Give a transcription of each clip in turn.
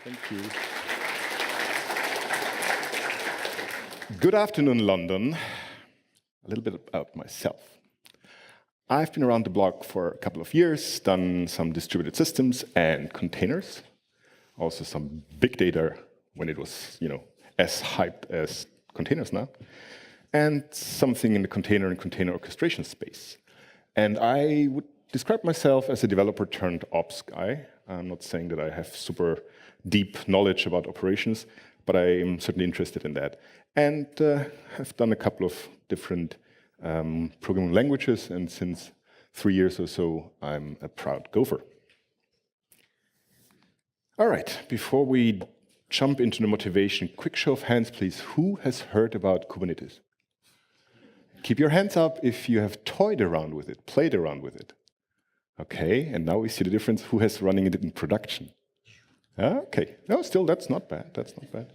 Thank you. Good afternoon, London. A little bit about myself. I've been around the block for a couple of years, done some distributed systems and containers, also some big data when it was, as hyped as containers now, and something in the container and container orchestration space. And I would describe myself as a developer turned ops guy. I'm not saying that I have super deep knowledge about operations, but I am certainly interested in that. And have done a couple of different programming languages, and since 3 years or so, I'm a proud gopher. All right, before we jump into the motivation, quick show of hands, please. Who has heard about Kubernetes? Keep your hands up if you have toyed around with it, played around with it. Okay, and now we see the difference. Who has running it in production? Okay, no, still, that's not bad. That's not bad.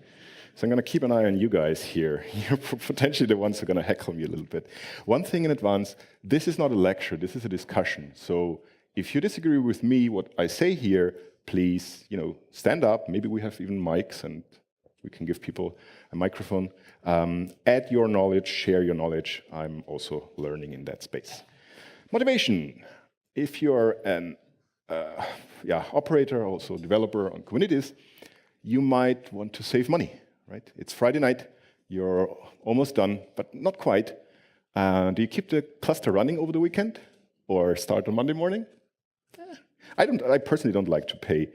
So I'm going to keep an eye on you guys here. You're potentially the ones who are going to heckle me a little bit. One thing in advance, this is not a lecture, this is a discussion. So if you disagree with me, what I say here, please, stand up. Maybe we have even mics and we can give people a microphone. Add your knowledge, share your knowledge. I'm also learning in that space. Motivation. If you're an operator, also developer on Kubernetes, you might want to save money. Right? It's Friday night, you're almost done, but not quite. Do you keep the cluster running over the weekend or start on Monday morning? I personally don't like to pay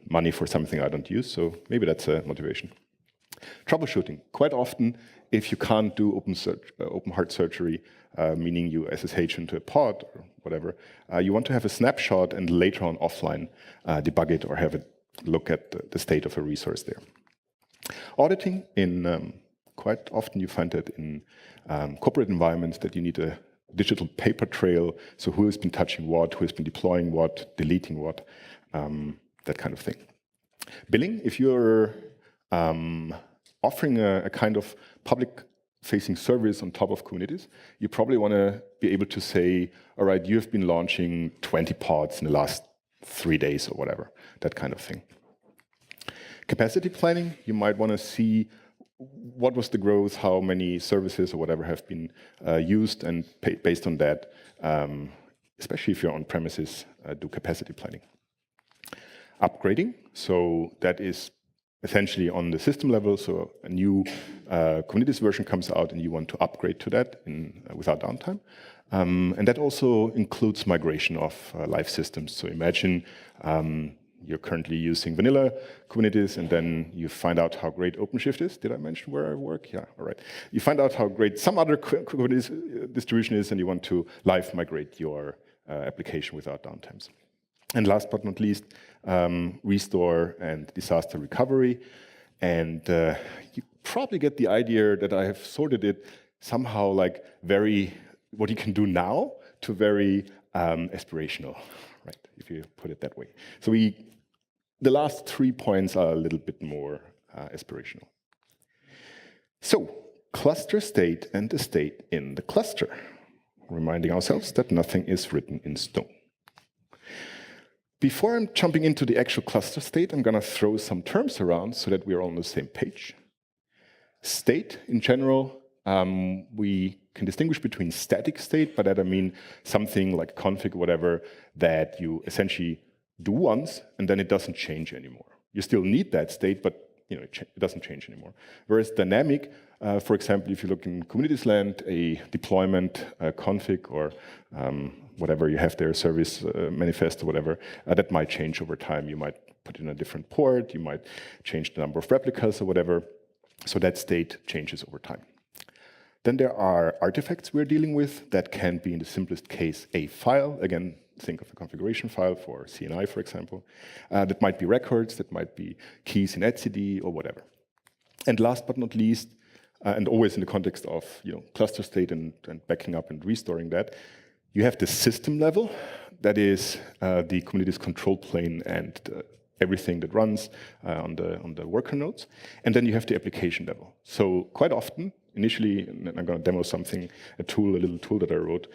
money for something I don't use, so maybe that's a motivation. Troubleshooting. Quite often, if you can't do open heart surgery, meaning you SSH into a pod or whatever, you want to have a snapshot and later on offline debug it or have a look at the state of a resource there. Auditing, quite often you find that in corporate environments that you need a digital paper trail, so who has been touching what, who has been deploying what, deleting what, that kind of thing. Billing, if you're offering a kind of public-facing service on top of Kubernetes, you probably want to be able to say, all right, you have been launching 20 pods in the last 3 days or whatever, that kind of thing. Capacity planning, you might want to see what was the growth, how many services or whatever have been used, and based on that, especially if you're on premises, do capacity planning. Upgrading, so that is essentially on the system level, so a new Kubernetes version comes out and you want to upgrade to that without downtime. And that also includes migration of live systems. So imagine you're currently using vanilla Kubernetes, and then you find out how great OpenShift is. Did I mention where I work? Yeah, all right. You find out how great some other Kubernetes distribution is, and you want to live migrate your application without downtimes. And last but not least, restore and disaster recovery. And you probably get the idea that I have sorted it somehow like what you can do now to very aspirational, right, if you put it that way. So the last 3 points are a little bit more aspirational. So, cluster state and the state in the cluster, reminding ourselves that nothing is written in stone. Before I'm jumping into the actual cluster state, I'm going to throw some terms around so that we're all on the same page. State, in general, we can distinguish between static state, by that I mean something like config, whatever, that you essentially do once, and then it doesn't change anymore. You still need that state, but it doesn't change anymore. Whereas dynamic, for example, if you look in Kubernetes land, a deployment config or whatever you have there, service manifest or whatever, that might change over time. You might put in a different port, you might change the number of replicas or whatever. So that state changes over time. Then there are artifacts we're dealing with that can be, in the simplest case, a file. Again, think of a configuration file for CNI, for example. That might be records, that might be keys in etcd or whatever. And last but not least, and always in the context of cluster state and backing up and restoring that, you have the system level. That is the Kubernetes control plane and everything that runs on the worker nodes. And then you have the application level. So quite often, initially, and I'm going to demo something, a little tool that I wrote,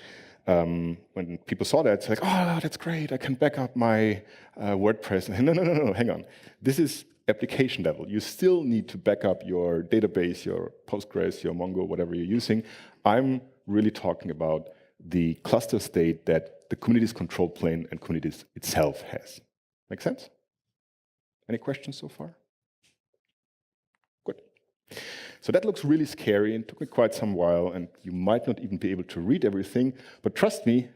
when people saw that, it's like, oh, that's great, I can back up my WordPress. No, hang on. This is application level. You still need to back up your database, your Postgres, your Mongo, whatever you're using. I'm really talking about the cluster state that the Kubernetes control plane and Kubernetes itself has. Make sense? Any questions so far? Good. So that looks really scary and took me quite some while, and you might not even be able to read everything, but trust me,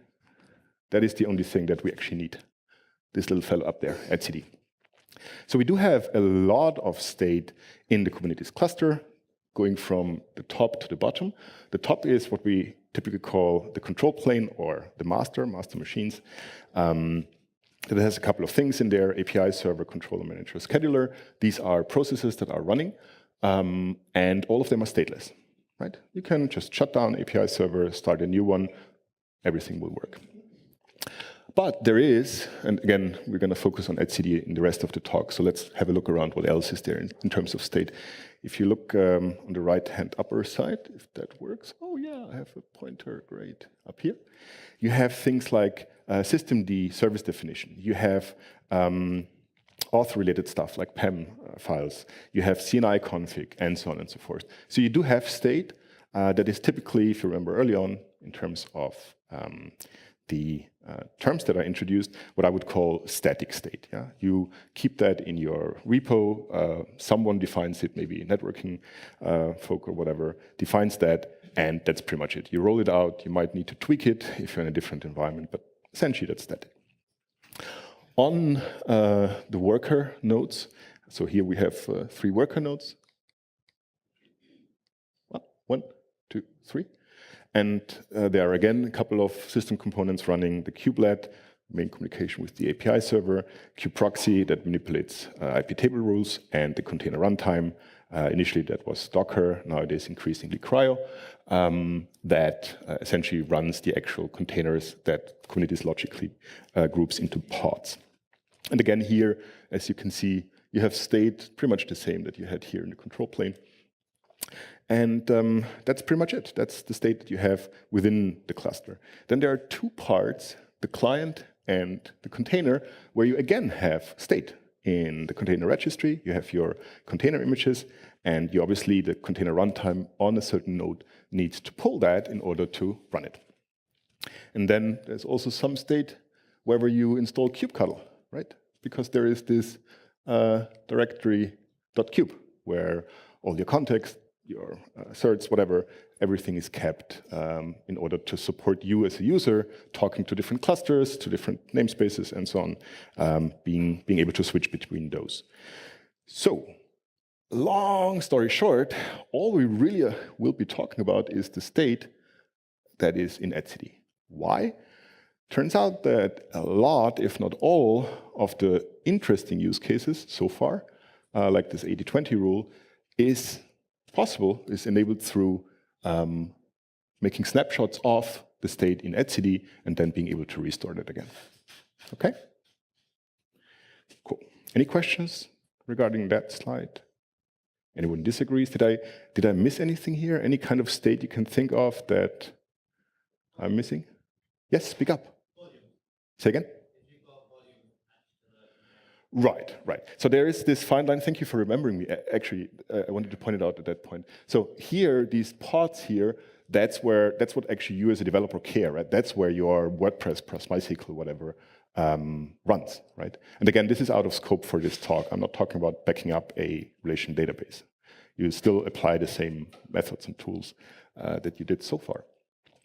that is the only thing that we actually need. This little fellow up there, etcd. So we do have a lot of state in the Kubernetes cluster, going from the top to the bottom. The top is what we typically call the control plane or the master machines. It has a couple of things in there: API server, controller manager, scheduler. These are processes that are running, and all of them are stateless. Right? You can just shut down API server, start a new one, everything will work. But there is, and again, we're going to focus on etcd in the rest of the talk, so let's have a look around what else is there in terms of state. If you look on the right-hand upper side, if that works, oh yeah, I have a pointer, great, up here. You have things like systemd service definition. You have auth-related stuff like PEM files. You have CNI config, and so on and so forth. So you do have state that is typically, if you remember early on, in terms of the terms that are introduced, what I would call static state. Yeah? You keep that in your repo. Someone defines it, maybe networking folk or whatever, defines that, and that's pretty much it. You roll it out. You might need to tweak it if you're in a different environment, but essentially that's static. On the worker nodes, so here we have 3 worker nodes. 1, 2, 3. And there are, again, a couple of system components running: the kubelet, main communication with the API server, kubeproxy that manipulates IP table rules, and the container runtime. Initially, that was Docker. Nowadays, increasingly Cryo, that essentially runs the actual containers that Kubernetes logically groups into pods. And again, here, as you can see, you have state pretty much the same that you had here in the control plane. And that's pretty much it. That's the state that you have within the cluster. Then there are 2 parts, the client and the container, where you again have state. In the container registry, you have your container images, and you obviously, the container runtime on a certain node needs to pull that in order to run it. And then there's also some state wherever you install kubectl, right? Because there is this directory.kube, where all your context, your certs, whatever, everything is kept in order to support you as a user, talking to different clusters, to different namespaces, and so on, being able to switch between those. So, long story short, all we really will be talking about is the state that is in etcd. Why? Turns out that a lot, if not all, of the interesting use cases so far, like this 80-20 rule, is enabled through making snapshots of the state in etcd and then being able to restore that again. Okay? Cool. Any questions regarding that slide? Anyone disagrees? Did I miss anything here? Any kind of state you can think of that I'm missing? Yes, speak up. Volume. Say again? Right. So there is this fine line. Thank you for remembering me. Actually, I wanted to point it out at that point. So here, these pods here, that's what actually you as a developer care, right? That's where your WordPress plus MySQL, whatever, runs, right? And again, this is out of scope for this talk. I'm not talking about backing up a relational database. You still apply the same methods and tools that you did so far.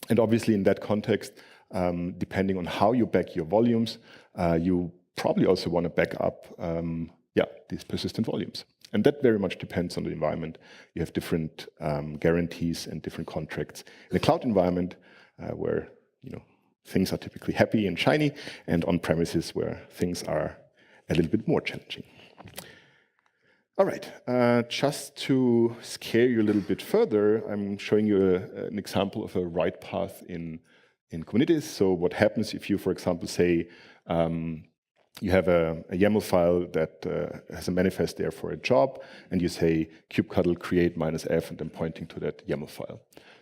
And obviously, in that context, depending on how you back your volumes, you probably also want to back up these persistent volumes. And that very much depends on the environment. You have different guarantees and different contracts. In a cloud environment, where things are typically happy and shiny, and on premises where things are a little bit more challenging. All right, just to scare you a little bit further, I'm showing you an example of a write path in Kubernetes. So what happens if you, for example, say, you have a YAML file that has a manifest there for a job, and you say kubectl create -f and then pointing to that YAML file.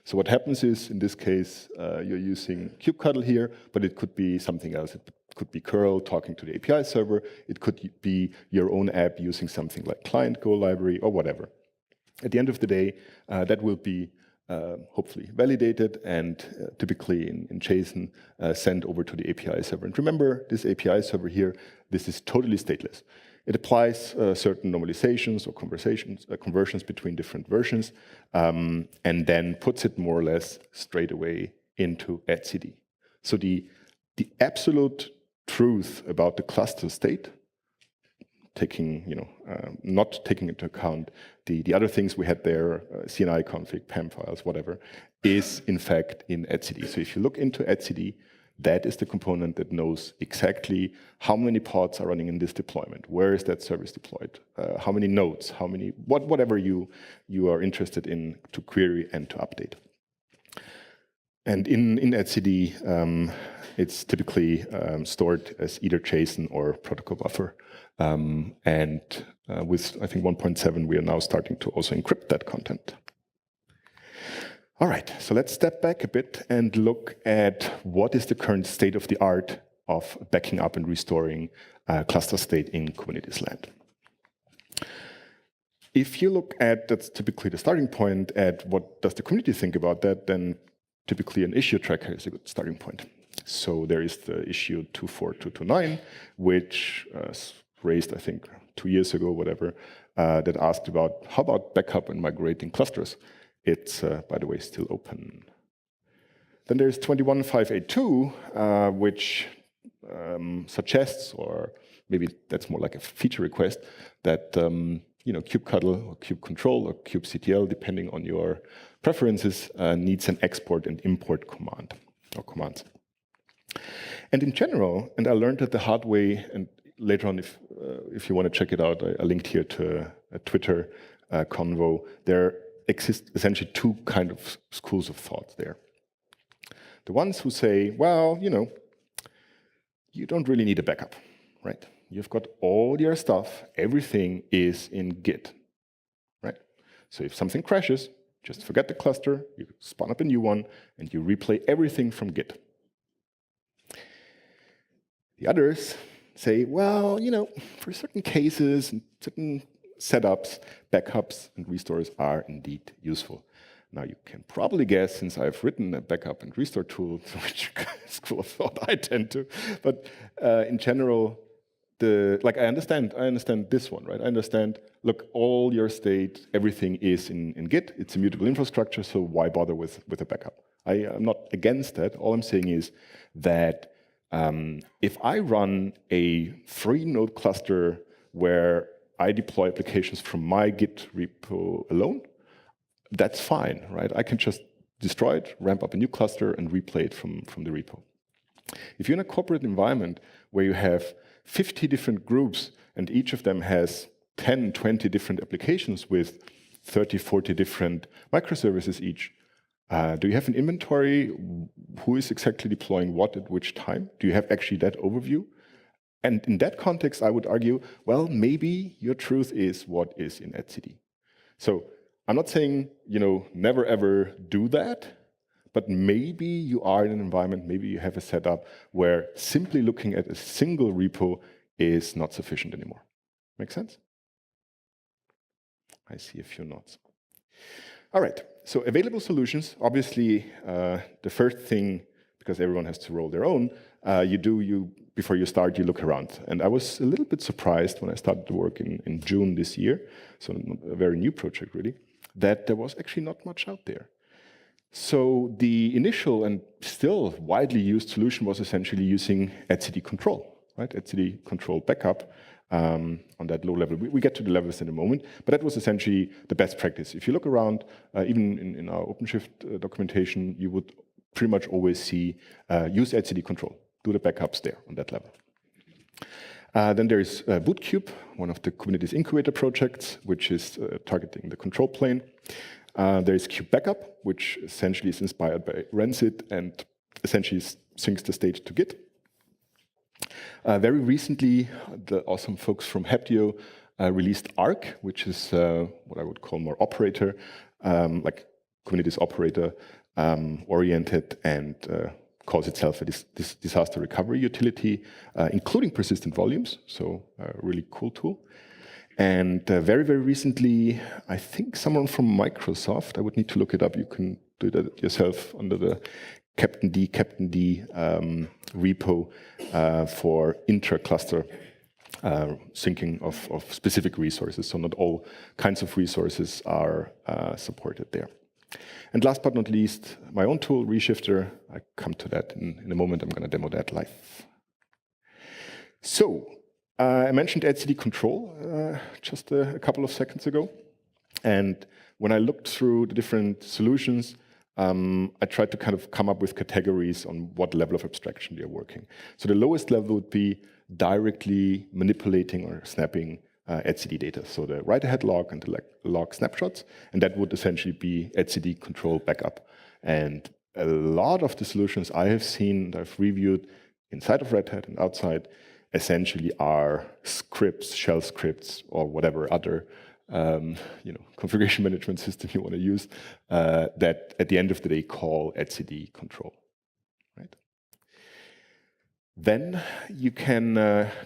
So what happens is, in this case, you're using kubectl here, but it could be something else. It could be curl talking to the API server. It could be your own app using something like client Go library or whatever. At the end of the day, that will be hopefully validated and typically in JSON sent over to the API server. And remember, this API server here, this is totally stateless. It applies certain normalizations or conversions between different versions, and then puts it more or less straight away into etcd. So the absolute truth about the cluster state, taking, not taking into account the other things we had there, CNI config, PAM files, whatever, is in fact in etcd. So if you look into etcd, that is the component that knows exactly how many pods are running in this deployment, where is that service deployed, how many nodes, how many, whatever you are interested in to query and to update. And in etcd, it's typically stored as either JSON or protocol buffer. And with, I think, 1.7, we are now starting to also encrypt that content. All right, so let's step back a bit and look at what is the current state of the art of backing up and restoring cluster state in Kubernetes land. If you look at, that's typically the starting point, at what does the community think about that, then typically an issue tracker is a good starting point. So there is the issue 24229, which raised, I think, 2 years ago, whatever, that asked about how about backup and migrating clusters. It's, by the way, still open. Then there's 21582, which suggests, or maybe that's more like a feature request, that kubectl or kubectl or kubectl, depending on your preferences, needs an export and import command or commands. And in general, and I learned it the hard way, and later on, if you want to check it out, I linked here to a Twitter convo. There exist essentially two kind of schools of thought there. The ones who say, well, you don't really need a backup, right? You've got all your stuff, everything is in Git, right? So if something crashes, just forget the cluster, you spawn up a new one, and you replay everything from Git. The others say, well, for certain cases and certain setups, backups and restores are indeed useful. Now you can probably guess, since I've written a backup and restore tool, which school of thought I tend to, but in general, I understand this one, right? I understand, look, all your state, everything is in Git, it's a mutable infrastructure, so why bother with a backup? I'm not against that. All I'm saying is that if I run a 3-node cluster where I deploy applications from my Git repo alone, that's fine, right? I can just destroy it, ramp up a new cluster, and replay it from the repo. If you're in a corporate environment where you have 50 different groups and each of them has 10, 20 different applications with 30, 40 different microservices each, do you have an inventory? Who is exactly deploying what at which time? Do you have actually that overview? And in that context, I would argue, well, maybe your truth is what is in etcd. So I'm not saying, never ever do that, but maybe you are in an environment, maybe you have a setup where simply looking at a single repo is not sufficient anymore. Make sense? I see a few nods. All right, so available solutions, obviously the first thing, because everyone has to roll their own, before you start, you look around. And I was a little bit surprised when I started to work in June this year, so a very new project really, that there was actually not much out there. So the initial and still widely used solution was essentially using etcd control, right? Etcd control backup on that low level. We get to the levels in a moment, but that was essentially the best practice. If you look around, even in our OpenShift documentation, you would pretty much always see use etcd control. Do the backups there on that level. Then there is Bootkube, one of the Kubernetes incubator projects, which is targeting the control plane. There is Kube Backup, which essentially is inspired by Rancid and essentially syncs the state to Git. Very recently, the awesome folks from Heptio released Arc, which is what I would call more operator, like Kubernetes operator, oriented and calls itself a disaster recovery utility, including persistent volumes, so a really cool tool. And very, very recently, I think someone from Microsoft, I would need to look it up, you can do that yourself under the Captain D repo for intra-cluster syncing of specific resources. So not all kinds of resources are supported there. And last but not least, my own tool, Reshifter. I come to that in a moment. I'm going to demo that live. So I mentioned etcd control just a couple of seconds ago. And when I looked through the different solutions, I tried to kind of come up with categories on what level of abstraction they're working. So the lowest level would be directly manipulating or snapping etcd data. So the write-ahead log and the log snapshots, and that would essentially be etcd control backup. And a lot of the solutions I have seen, I've reviewed inside of Red Hat and outside, essentially are scripts, shell scripts, or whatever other configuration management system you want to use that at the end of the day call etcd control. Right? Then you can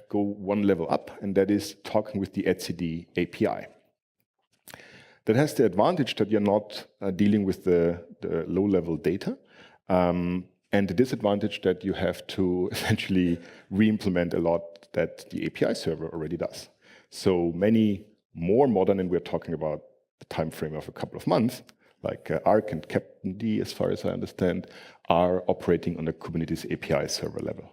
go one level up, and that is talking with the etcd API. That has the advantage that you're not dealing with the low-level data, and the disadvantage that you have to essentially re-implement a lot that the API server already does. So many more modern, and we're talking about the time frame of a couple of months, like Arc and Captain D, as far as I understand, are operating on the Kubernetes API server level.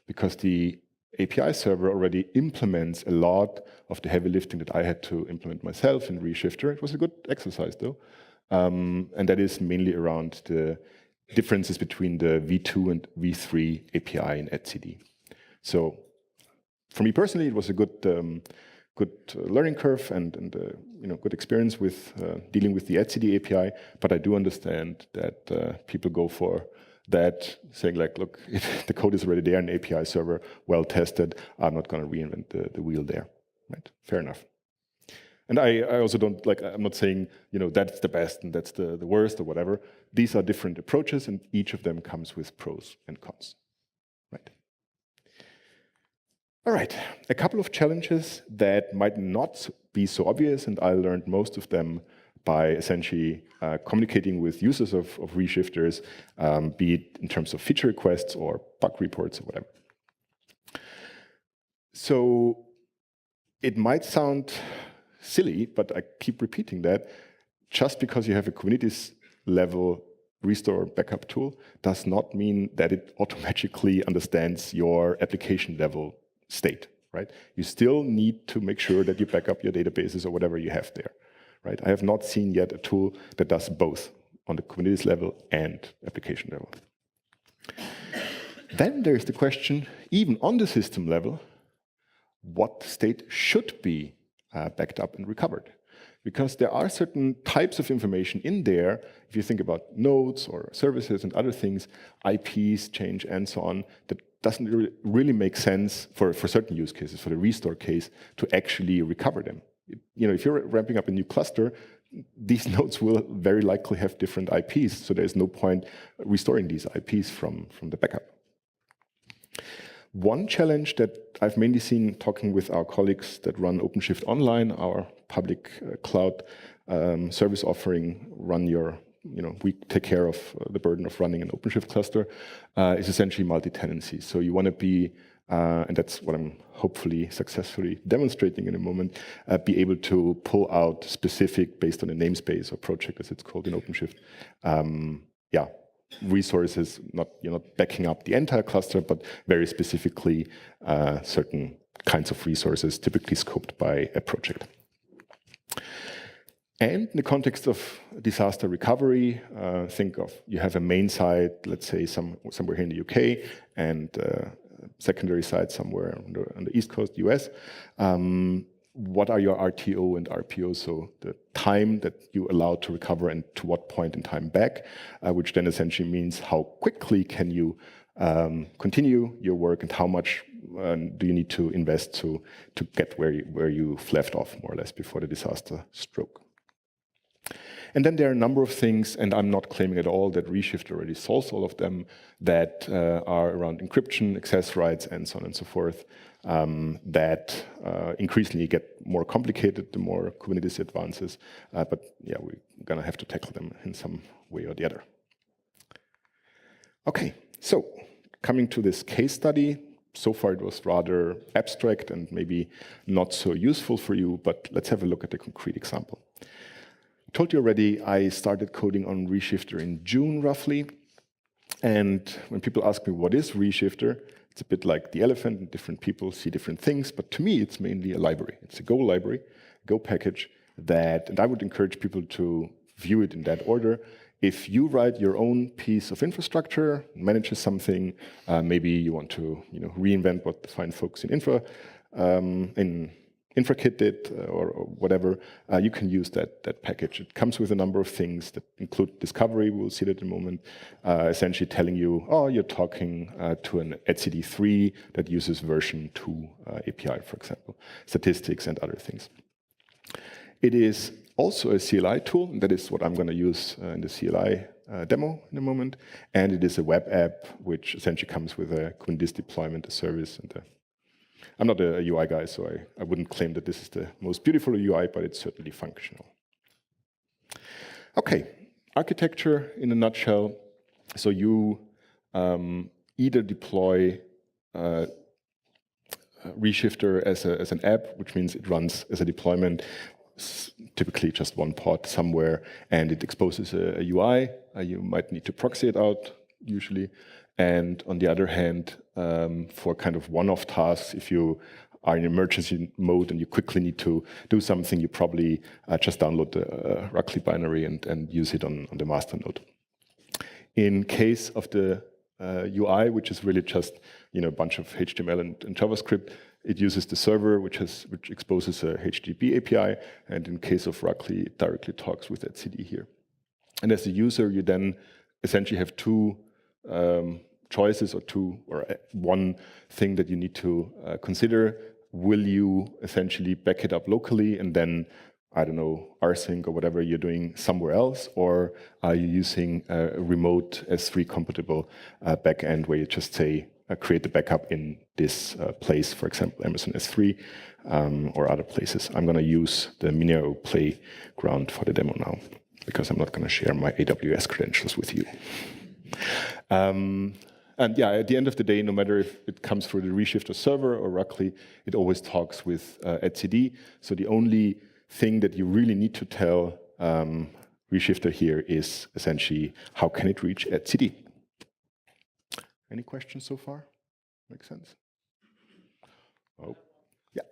Because the API server already implements a lot of the heavy lifting that I had to implement myself in Reshifter. It was a good exercise, though. And that is mainly around the differences between the V2 and V3 API in etcd. So for me personally, it was a good learning curve and good experience with dealing with the etcd API, but I do understand that people go for that, saying like, look, the code is already there in the API server, well tested, I'm not going to reinvent the wheel there. Right? Fair enough. And I also don't, I'm not saying, that's the best and that's the worst or whatever. These are different approaches, and each of them comes with pros and cons. Right? All right, a couple of challenges that might not be so obvious, and I learned most of them by essentially communicating with users of Reshifters, be it in terms of feature requests or bug reports or whatever. So it might sound silly, but I keep repeating that. Just because you have a Kubernetes level restore backup tool does not mean that it automatically understands your application level state, right? You still need to make sure that you back up your databases or whatever you have there, right? I have not seen yet a tool that does both on the Kubernetes level and application level. Then there's the question, even on the system level, what state should be backed up and recovered? Because there are certain types of information in there, if you think about nodes or services and other things, IPs change and so on, that doesn't really make sense for certain use cases, for the restore case, to actually recover them. If you're ramping up a new cluster, these nodes will very likely have different IPs, so there's no point restoring these IPs from the backup. One challenge that I've mainly seen talking with our colleagues that run OpenShift Online, our public cloud service offering, we take care of the burden of running an OpenShift cluster, is essentially multi-tenancy. So you want to be, and that's what I'm hopefully successfully demonstrating in a moment, be able to pull out specific, based on a namespace or project, as it's called in OpenShift, resources. You're not backing up the entire cluster, but very specifically certain kinds of resources, typically scoped by a project. And in the context of disaster recovery, think of, you have a main site, let's say somewhere here in the UK, and secondary site somewhere on the East Coast, US. What are your RTO and RPO, so the time that you allow to recover and to what point in time back, which then essentially means how quickly can you continue your work and how much do you need to invest to get where you've left off, more or less, before the disaster struck. And then there are a number of things, and I'm not claiming at all that Reshift already solves all of them, that are around encryption, access rights, and so on and so forth, that increasingly get more complicated the more Kubernetes advances. But yeah, we're going to have to tackle them in some way or the other. Okay, so coming to this case study, so far it was rather abstract and maybe not so useful for you, but let's have a look at a concrete example. I told you already I started coding on Reshifter in June roughly, and when people ask me what is Reshifter, it's a bit like the elephant, and different people see different things, but to me it's mainly a library. It's a Go library, Go package that, and I would encourage people to view it in that order. If you write your own piece of infrastructure, manages something, maybe you want to reinvent what the fine folks in InfraKit did or whatever, you can use that package. It comes with a number of things that include discovery, we'll see that in a moment, essentially telling you, oh, you're talking to an etcd 3 that uses version 2 API, for example, statistics and other things. It is also a CLI tool, and that is what I'm going to use in the CLI demo in a moment. And it is a web app, which essentially comes with a Kubernetes deployment, a service. And I'm not a UI guy, so I wouldn't claim that this is the most beautiful UI, but it's certainly functional. Okay, architecture in a nutshell. So you either deploy Reshifter as an app, which means it runs as a deployment, typically just one pod somewhere, and it exposes a UI. You might need to proxy it out, usually. And on the other hand, for kind of one-off tasks, if you are in emergency mode and you quickly need to do something, you probably just download the Ruckly binary and use it on the master node. In case of the UI, which is really just a bunch of HTML and JavaScript, it uses the server, which exposes a HTTP API, and in case of Ruckly, it directly talks with etcd here. And as a user, you then essentially have two choices, or one thing that you need to consider. Will you essentially back it up locally and then, I don't know, rsync or whatever you're doing somewhere else, or are you using a remote S3 compatible backend where you just say, create the backup in this place, for example, Amazon S3 or other places. I'm going to use the Minio playground for the demo now, because I'm not going to share my AWS credentials with you. And yeah, at the end of the day, no matter if it comes through the Reshifter server or Ruckly, it always talks with etcd. So the only thing that you really need to tell Reshifter here is essentially how can it reach etcd. Any questions so far? Makes sense? Oh, yeah.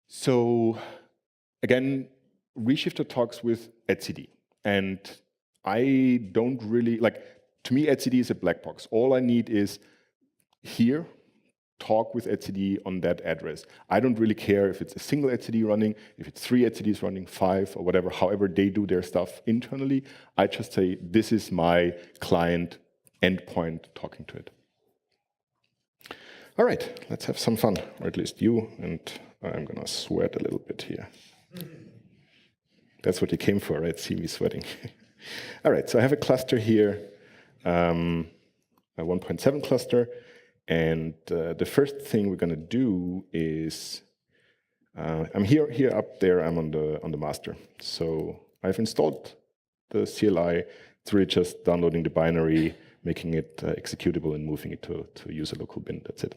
So again, Reshifter talks with etcd, and I don't really to me etcd is a black box. All I need is here talk with etcd on that address. I don't really care if it's a single etcd running, if it's 3 etcds running, 5 or whatever, however they do their stuff internally. I just say, this is my client endpoint talking to it. All right, let's have some fun, or at least you, and I'm going to sweat a little bit here. That's what you came for, right? See me sweating. All right, so I have a cluster here, a 1.7 cluster. And the first thing we're going to do is, I'm here up there, I'm on the master. So I've installed the CLI. It's really just downloading the binary, making it executable, and moving it to user local bin. That's it.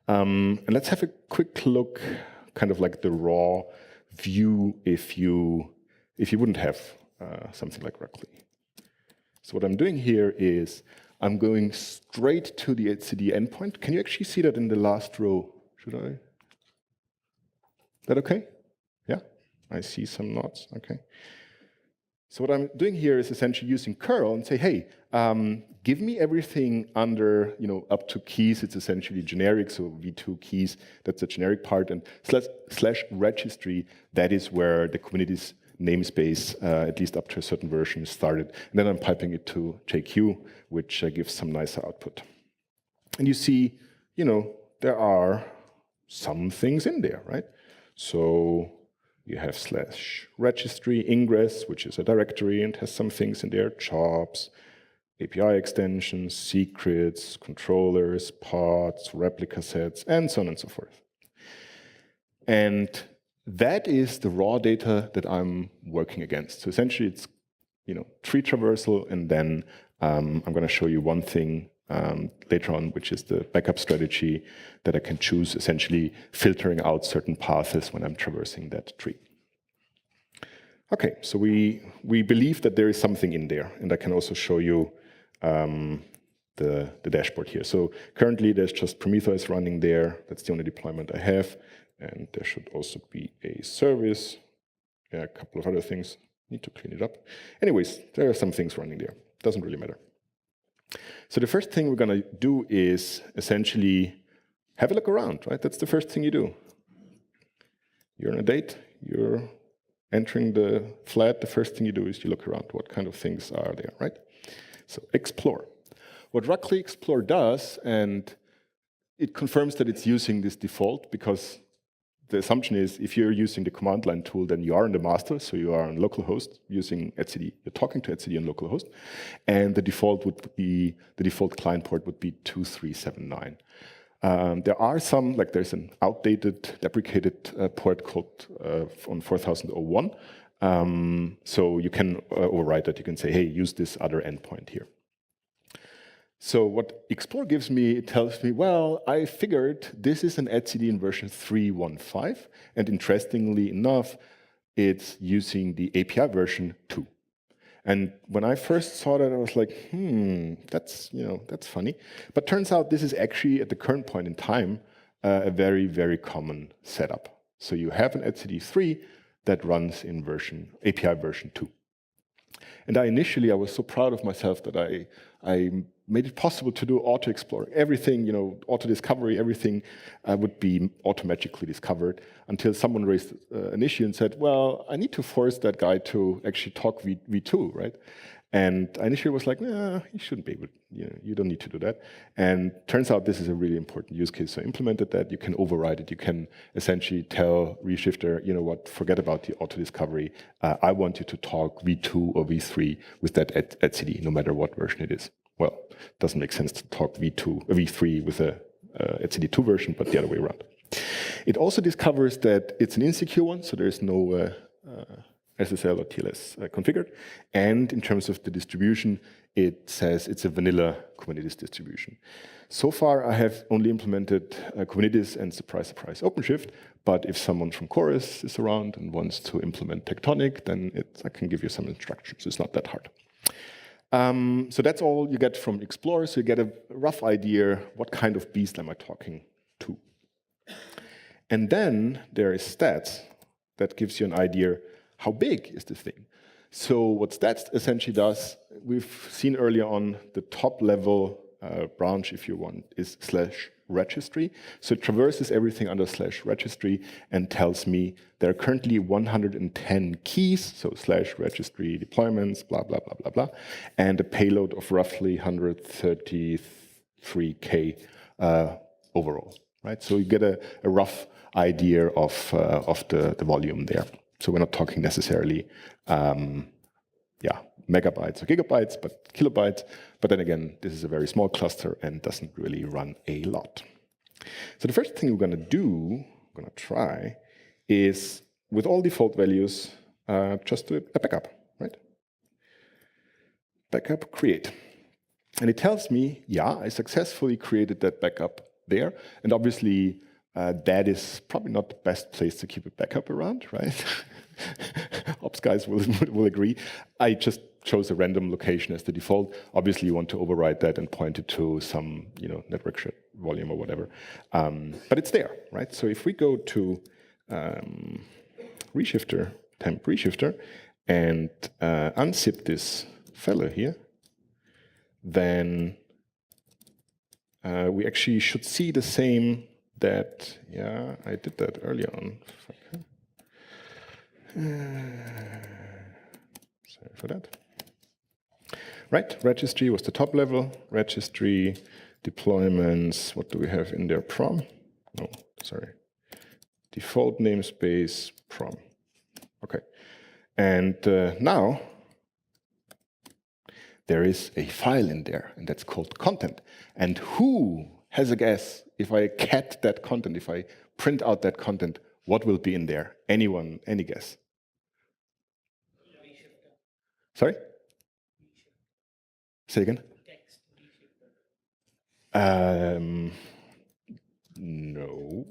And let's have a quick look, kind of like the raw view if you wouldn't have something like Ruckly. So what I'm doing here is I'm going straight to the etcd endpoint. Can you actually see that in the last row? Should I? Is that okay? Yeah? I see some nods. Okay. So what I'm doing here is essentially using curl and say, hey, give me everything under, up to keys. It's essentially generic, so v2 keys, that's a generic part, and slash registry, that is where the Kubernetes namespace, at least up to a certain version, is started. And then I'm piping it to JQ, which gives some nicer output. And you see, there are some things in there, right? So you have /registry ingress, which is a directory and has some things in there, jobs, API extensions, secrets, controllers, pods, replica sets, and so on and so forth. And that is the raw data that I'm working against. So essentially, it's tree traversal, and then I'm going to show you one thing later on, which is the backup strategy that I can choose, essentially filtering out certain paths when I'm traversing that tree. Okay, so we believe that there is something in there, and I can also show you the dashboard here. So currently there's just Prometheus running there. That's the only deployment I have. And there should also be a service. Yeah, a couple of other things. Need to clean it up. Anyways, there are some things running there. Doesn't really matter. So the first thing we're going to do is essentially have a look around, right? That's the first thing you do. You're on a date. You're entering the flat. The first thing you do is you look around. What kind of things are there, right? So explore. What Ruckly Explore does, and it confirms that it's using this default, because the assumption is if you're using the command line tool, then you are in the master, so you are on localhost using etcd. You're talking to etcd on localhost, and the default client port would be 2379. There are some, like there's an outdated, deprecated port called on 4001. So you can override that. You can say, hey, use this other endpoint here. So what Explore gives me, it tells me, well, I figured this is an etcd in version 3.1.5, and interestingly enough, it's using the API version 2. And when I first saw that, I was like, that's funny. But turns out this is actually, at the current point in time, a very, very common setup. So you have an etcd 3 that runs in API version 2. And initially, I was so proud of myself that I made it possible to do auto-explore. Everything, auto-discovery, everything would be automatically discovered, until someone raised an issue and said, well, I need to force that guy to actually talk v2, right? And I initially was like, nah, you shouldn't be able, you don't need to do that. And turns out this is a really important use case. So I implemented that. You can override it. You can essentially tell Reshifter, you know what, forget about the auto-discovery. I want you to talk v2 or v3 with that etcd, no matter what version it is. Well, it doesn't make sense to talk v3 with a etcd2 version, but the other way around. It also discovers that it's an insecure one, so there's no SSL or TLS configured. And in terms of the distribution, it says it's a vanilla Kubernetes distribution. So far, I have only implemented Kubernetes and, surprise, surprise, OpenShift. But if someone from Chorus is around and wants to implement Tectonic, then I can give you some instructions. It's not that hard. So that's all you get from Explore. So you get a rough idea, what kind of beast am I talking to? And then there is stats that gives you an idea, how big is this thing? So what stats essentially does, we've seen earlier on, the top level branch, if you want, is /registry. So it traverses everything under /registry and tells me there are currently 110 keys, so /registry deployments, blah, blah, blah, blah, blah, and a payload of roughly 133K overall, right? So you get a rough idea of the volume there. So we're not talking necessarily, megabytes or gigabytes, but kilobytes. But then again, this is a very small cluster and doesn't really run a lot. So the first thing we're going to try, is with all default values, just do a backup, right? Backup create. And it tells me, yeah, I successfully created that backup there. And obviously, that is probably not the best place to keep a backup around, right? Ops guys will agree. I just chose a random location as the default. Obviously, you want to override that and point it to some network volume or whatever. But it's there, right? So if we go to Reshifter, temp Reshifter, and unzip this fellow here, then we actually should see the same that, yeah, I did that earlier on. Sorry for that. Right, registry was the top level. Registry, deployments, what do we have in there? Prom? No, sorry. default namespace prom. Okay. And now there is a file in there, and that's called content. And who has a guess if I cat that content, if I print out that content, what will be in there? Anyone, any guess? Sorry? Say again? No.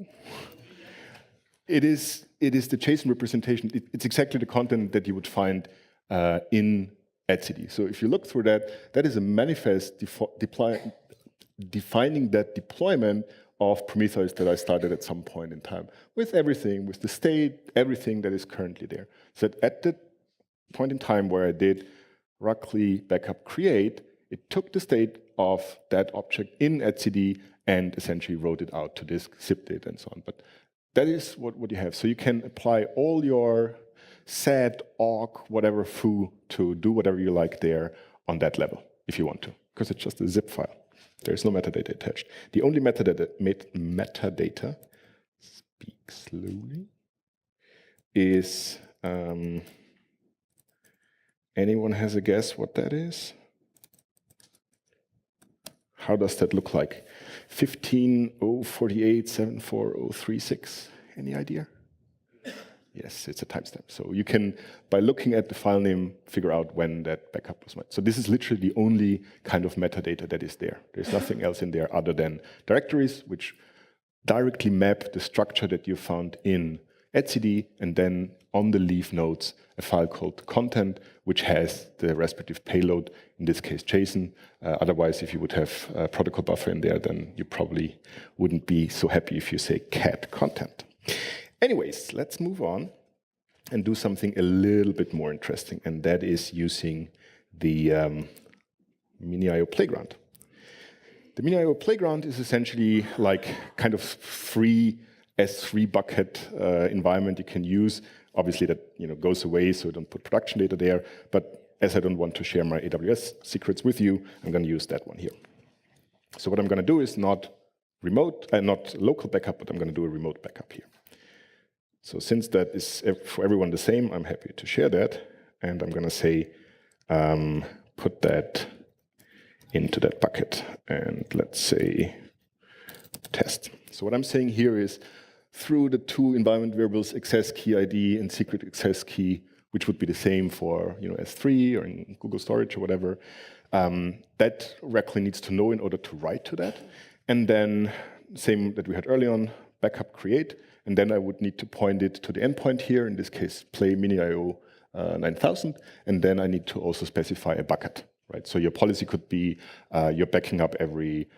It is the JSON representation. It's exactly the content that you would find in etcd. So if you look through that, that is a manifest defining that deployment of Prometheus that I started at some point in time, with everything, with the state, everything that is currently there. So at the point in time where I did Ruckly backup create, it took the state of that object in etcd and essentially wrote it out to disk, zipped it, and so on. But that is what you have. So you can apply all your set, awk, whatever foo to do whatever you like there on that level, if you want to, because it's just a zip file. There's no metadata attached. The only metadata, speak slowly, is, anyone has a guess what that is? How does that look like? 15.048.74036. Any idea? Yes, it's a timestamp. So you can, by looking at the file name, figure out when that backup was made. So this is literally the only kind of metadata that is there. There's nothing else in there other than directories, which directly map the structure that you found in etcd, and then on the leaf nodes, a file called content, which has the respective payload, in this case JSON. Otherwise, if you would have a protocol buffer in there, then you probably wouldn't be so happy if you say cat content. Anyways, let's move on and do something a little bit more interesting, and that is using the Mini.io playground. The Mini.io playground is essentially like kind of free S3 bucket environment you can use. Obviously, that goes away, so don't put production data there. But as I don't want to share my AWS secrets with you, I'm going to use that one here. So what I'm going to do is not local backup, but I'm going to do a remote backup here. So since that is for everyone the same, I'm happy to share that. And I'm going to say, put that into that bucket. And let's say test. So what I'm saying here is, through the two environment variables, access key ID and secret access key, which would be the same for S3 or in Google Storage or whatever, that Ruckly needs to know in order to write to that. And then, same that we had early on, backup create, and then I would need to point it to the endpoint here, in this case, play Mini.io 9000, and then I need to also specify a bucket, right? So your policy could be you're backing up every,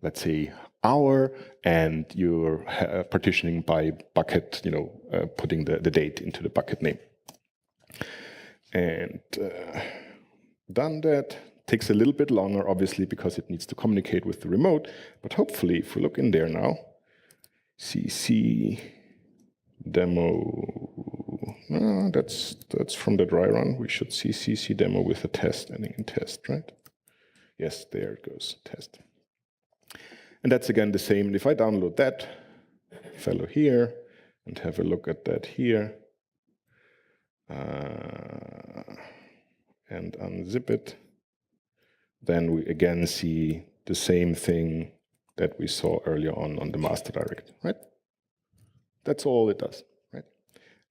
let's say, hour, and you're partitioning by bucket, putting the date into the bucket name. And done that. Takes a little bit longer, obviously, because it needs to communicate with the remote, but hopefully, if we look in there now, cc demo, that's from the dry run. We should see cc demo with a test ending in test, right? Yes, there it goes, test. And that's again the same. And if I download that fellow here and have a look at that here, and unzip it, then we again see the same thing that we saw earlier on the master direct, right? That's all it does, right?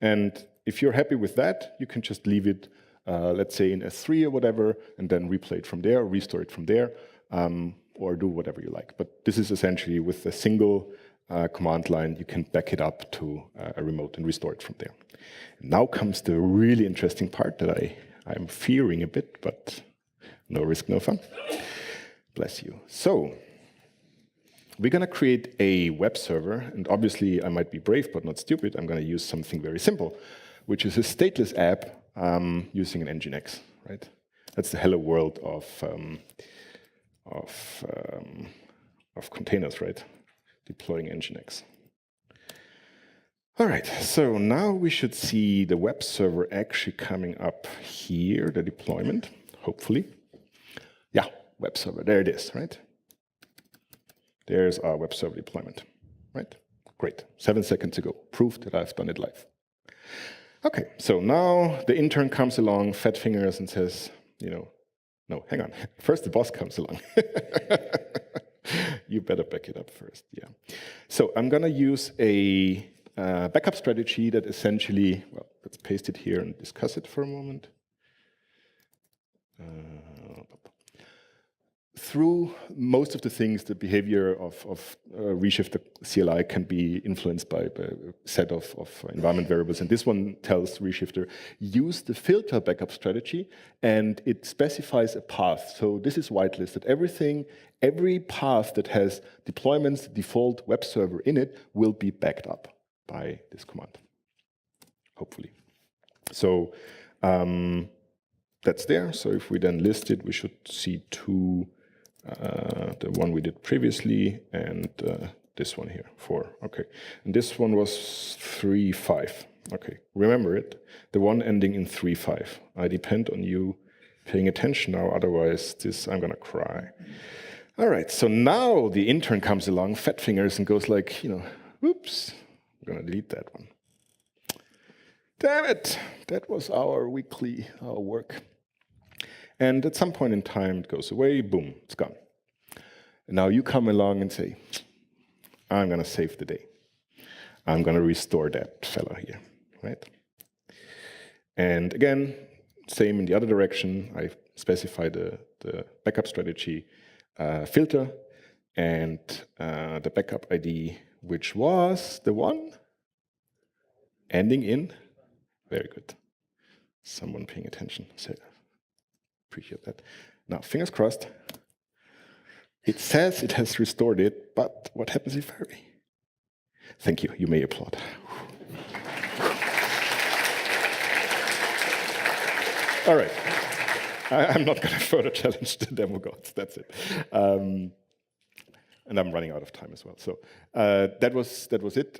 And if you're happy with that, you can just leave it, let's say in S3 or whatever, and then replay it from there, restore it from there, or do whatever you like. But this is essentially with a single command line, you can back it up to a remote and restore it from there. And now comes the really interesting part that I'm fearing a bit, but no risk, no fun. Bless you. So we're going to create a web server, and obviously I might be brave but not stupid. I'm going to use something very simple, which is a stateless app using an Nginx, right? That's the hello world of containers, right? Deploying Nginx. All right, so now we should see the web server actually coming up here, the deployment, hopefully. Yeah, web server, there it is, right? There's our web server deployment, right? Great, 7 seconds ago, proof that I've done it live. Okay, so now the intern comes along, fat fingers, and says, no, hang on. First the boss comes along. You better back it up first, yeah. So I'm gonna use a backup strategy that essentially, well, let's paste it here and discuss it for a moment. Through most of the things, the behavior of Reshift CLI can be influenced by a set of environment variables. And this one tells Reshifter, use the filter backup strategy, and it specifies a path. So this is whitelisted. Every path that has deployment's default web server in it will be backed up by this command, hopefully. So that's there. So if we then list it, we should see two. The one we did previously, and this one here, 4. Okay, and this one was 3.5. Okay, remember it. The one ending in 3.5. I depend on you paying attention now, otherwise I'm gonna cry. All right, so now the intern comes along, fat fingers, and goes like, oops, I'm gonna delete that one. Damn it, that was our work. And at some point in time, it goes away, boom, it's gone. And now you come along and say, I'm going to save the day. I'm going to restore that fellow here, right? And again, same in the other direction. I specify the backup strategy filter and the backup ID, which was the one ending in, very good. Someone paying attention. So, appreciate that. Now, fingers crossed. It says it has restored it, but what happens if I... Thank you, you may applaud. All right. I'm not going to further challenge the demo gods, that's it. And I'm running out of time as well. So that was it.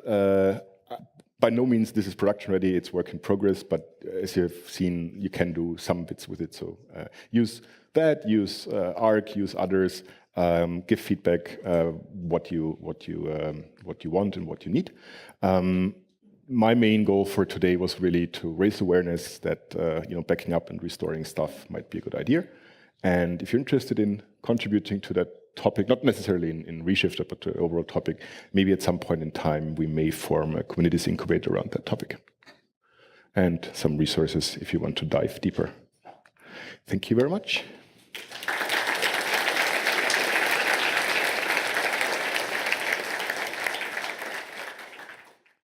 By no means this is production ready, it's work in progress, but as you've seen, you can do some bits with it. So use that, use Arc, use others, give feedback what you want and what you need. My main goal for today was really to raise awareness that backing up and restoring stuff might be a good idea. And if you're interested in contributing to that topic, not necessarily in Reshifter, but to the overall topic, maybe at some point in time we may form a Kubernetes incubator around that topic. And some resources if you want to dive deeper. Thank you very much.